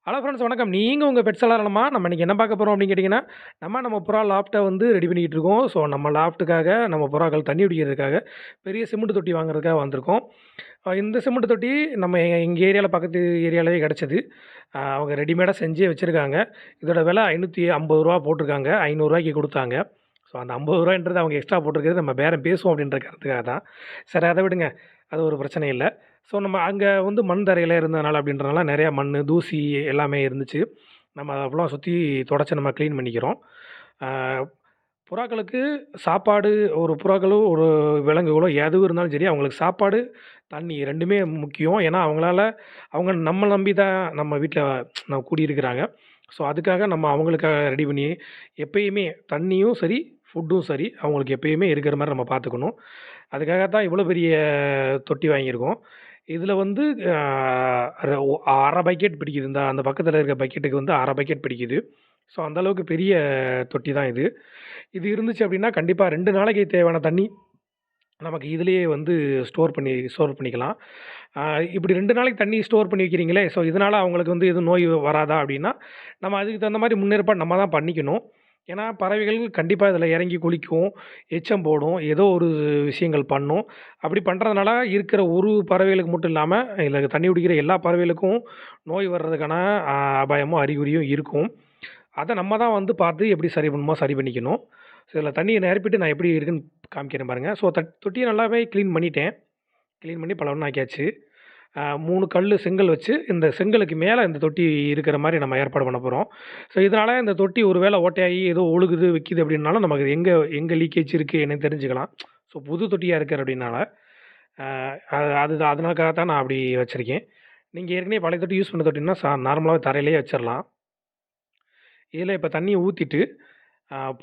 Hello friends வணக்கம். நீங்க உங்க பெட்ஸ் வளரணுமா? நம்ம இன்னைக்கு என்ன பார்க்க போறோம் அப்படின்னு கேட்டிங்கன்னா, நம்ம புறா லாஃப்ட்ட வந்து ரெடி பண்ணிக்கிட்டு இருக்கோம். ஸோ நம்ம லாஃப்ட்டுக்காக நம்ம புறாக்கள் தண்ணி குடிக்கிறதுக்காக பெரிய சிமெண்ட் தொட்டி வாங்குறதுக்காக வந்திருக்கோம். இந்த சிமெண்ட் தொட்டி நம்ம எங்க ஏரியால பக்கத்து ஏரியாலயே கிடைச்சது. அவங்க ரெடிமேடா செஞ்சே வச்சிருக்காங்க. இதோட விலை ரூ. 550 போட்டிருக்காங்க. ரூ. 500க்கு குடுத்தாங்க. ஸோ அந்த ரூ. 50ன்றது அவங்க எக்ஸ்ட்ரா போட்டிருக்கிறது நம்ம பேரம் பேசுவோம் அப்படின்ற காரணத்துக்காக தான். சரி அத விடுங்க. அது ஒரு பிரச்சனை இல்ல. ஸோ நம்ம அங்க வந்து மண் தரையில இருந்ததுனால அப்படின்றனால நெறையா மண்ணு, தூசி எல்லாமே இருந்துச்சு. நம்ம அத ஃபுல்லா சுத்தி தொடச்சு நம்ம கிளீன் பண்ணிக்கிறோம். ஆ புறாக்களுக்கு சாப்பாடு ஒரு புறாக்களோ, ஒரு விலங்குகளோ எது இருந்தாலும் சரி, அவங்களுக்கு சாப்பாடு, தண்ணி 2மே முக்கியம். ஏன்னா, அவங்க நம்மள நம்பி தான் நம்ம வீட்ல குடியிருக்கிறாங்க. ஸோ, அதுக்காக நம்ம அவங்களுக்காக ரெடி பண்ணி, எப்பயுமே தண்ணியும் சரி, ஃபுட்டும் சரி, அவங்களுக்கு எப்பயுமே இருக்கிற மாரி நம்ம பார்த்துக்கணும். அதுக்காக தான் இவ்வளோ பெரிய தொட்டி வாங்கியிருக்கோம். இதில வந்து அ ர ஒ 1/2 பக்கெட் பிடிக்குது. அந்த பக்கத்தில இருக்க பக்கெட்டுக்கு வந்து 1/2 பக்கெட் பிடிக்குது. ஸோ, அந்த அளவுக்கு பெரிய தொட்டி தான் இது. இது இருந்துச்சு அப்டின்னா, கண்டிப்பா 2 நாளைக்கு தேவையான தண்ணி நமக்கு இதிலேயே வந்து ஸ்டோர் பண்ணிக்கலாம். அ இப்டி 2 நாளைக்கு தண்ணி ஸ்டோர் பண்ணி வைக்கிறீங்களே, ஸோ இதனால அவங்களுக்கு வந்து எதுவும் நோய் வராதா அப்டின்னா, நம்ம அதுக்கு தகுந்த மாரி முன்னேற்பாடு நம்ம தான் பண்ணிக்கணும். ஏன்னா, பறவைகள் கண்டிப்பா இதில இறங்கி குளிக்கும், எச்சம் போடும், ஏதோ ஒரு விஷயங்கள் பண்ணும். அப்டி பண்றதுனால இருக்கிற ஒரு பறவைகளுக்கு மட்டும் இல்லாம, இதுல தண்ணி குடிக்கிற எல்லா பறவைகளுக்கும் நோய் வர்றதுக்கான அபாயமும், அறிகுறியும் இருக்கும். அத நம்ம தான் வந்து பார்த்து எப்படி சரி பண்ணணுமோ சரி பண்ணிக்கணும். ஸோ இதில தண்ணிய நிரப்பிட்டு நான் எப்படி இருக்குன்னு காமிக்கிறேன் பாருங்க. ஸோ தொட்டிய நல்லாவே கிளீன் பண்ணிட்டேன். கிளீன் பண்ணி பளபளன்னு ஆக்கியாச்சு. 3 கல்லு செங்கல் வச்சு, இந்த செங்கலுக்கு மேல இந்த தொட்டி இருக்கிற மாரி நம்ம ஏற்பாடு பண்ண போறோம். ஸோ இதனால இந்த தொட்டி ஒரு வேள ஓட்டையாகி ஏதோ ஒழுகுது, விக்கிது அப்படின்னாலும் நமக்கு எங்க எங்க லீக்கேஜ் இருக்கு என்னன்னு தெரிஞ்சுக்கலாம். ஸோ புது தொட்டியா இருக்கு அப்படின்னால, அ அதனால தான் நான் அப்படி வச்சிருக்கேன். நீங்க ஏற்கனவே பழைய தொட்டி யூஸ் பண்ண தொட்டின்னா நார்மலாவே தரையிலேயே வச்சிரலாம். இதில இப்ப தண்ணிய ஊத்திட்டு,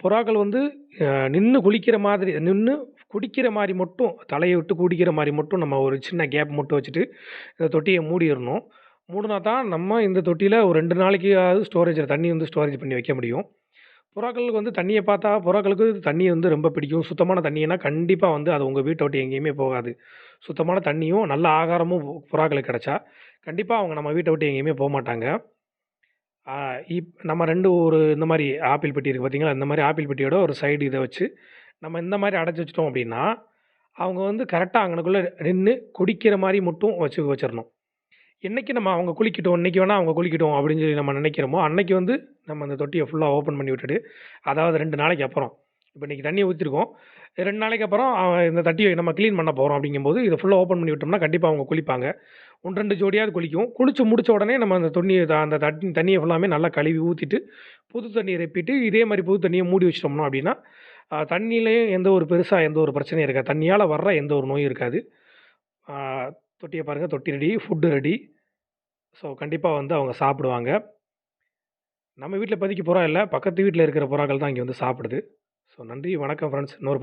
புறாக்கள் வந்து நின்னு குளிக்கிற மாதிரி நின்னு குடிக்கிற மாரி மட்டும் தலைய விட்டு குடிக்கிற மாரி மட்டும் நம்ம ஒரு சின்ன கேப் மட்டும் வச்சுட்டு, இந்த தொட்டிய மூடிறணும். மூடுனா தான் நம்ம இந்த தொட்டியில ஒரு 2 நாளைக்காவது தண்ணி வந்து ஸ்டோரேஜ் பண்ணி வைக்க முடியும். புறாக்களுக்கு வந்து தண்ணிய பார்த்தா புறாக்களுக்கு தண்ணி வந்து ரொம்ப பிடிக்கும். சுத்தமான தண்ணீனா கண்டிப்பா வந்து அது உங்க வீட்ட விட்டு எங்கேயுமே போகாது. சுத்தமான தண்ணியும், நல்ல ஆகாரமும் புறாக்களுக்கு கிடைச்சா, கண்டிப்பா அவங்க நம்ம வீட்ட விட்டு எங்கேயுமே போமாட்டாங்க. ஆ நம்ம 2 ஒரு இந்த மாரி ஆப்பிள் பெட்டி இருக்கு பார்த்தீங்களா? இந்த மாரி ஆப்பிள் பெட்டியோட ஒரு சைடு இத வச்சு, நம்ம இந்த மாரி அடைச்சு வச்சுட்டோம் அப்டின்னா, அவங்க வந்து கரெக்ட்டா அங்கனக்குள்ள நின்னு குடிக்கிற மாரி மட்டும் வச்சிரணும். என்னைக்கு நம்ம அவங்க குளிக்கட்டும், இன்னைக்கு வேணா அவங்க குளிக்கட்டும் அப்டின்னு சொல்லி நம்ம நெனைக்கிறோமோ, அன்னைக்கு வந்து நம்ம அந்த தொட்டிய ஃபுல்லா ஓப்பன் பண்ணி விட்டுட்டு, அதாவது 2 நாளைக்கு அப்புறம். இப்ப இன்னைக்கு தண்ணிய ஊத்திருக்கோம். 2 நாளைக்கு அப்புறம் இந்த தொட்டிய நம்ம கிளீன் பண்ண போறோம் அப்டிங்கும்போது, இத ஃபுல்லா ஓப்பன் பண்ணி விட்டோம்னா, கண்டிப்பா அவங்க குளிப்பாங்க. 1, 2 ஜோடியாவது குளிக்கும். குளிச்சு முடிச்ச உடனே நம்ம அந்த தண்ணிய ஃபுல்லாமே நல்லா கழுவி ஊத்திட்டு, புது தண்ணீய ரெப்பிட்டு, இதே மாரி புது தண்ணிய மூடி வச்சுட்டோம்னோம் அப்டின்னா, தண்ணியிலயும் எந்த ஒரு பிரச்சனையும் இருக்காது. தண்ணியால வர்ற எந்த ஒரு நோயும் இருக்காது. ஆ தொட்டிய பாருங்க, தொட்டி ரெடி, ஃபுட் ரெடி. ஸோ கண்டிப்பா வந்து அவங்க சாப்பிடுவாங்க. நம்ம வீட்ல இப்போதைக்கு புறா இல்ல. பக்கத்து வீட்ல இருக்கிற புறாக்கள் தான் இங்க வந்து சாப்பிடுது. ஸோ நன்றி, வணக்கம் ஃப்ரெண்ட்ஸ். இன்னொரு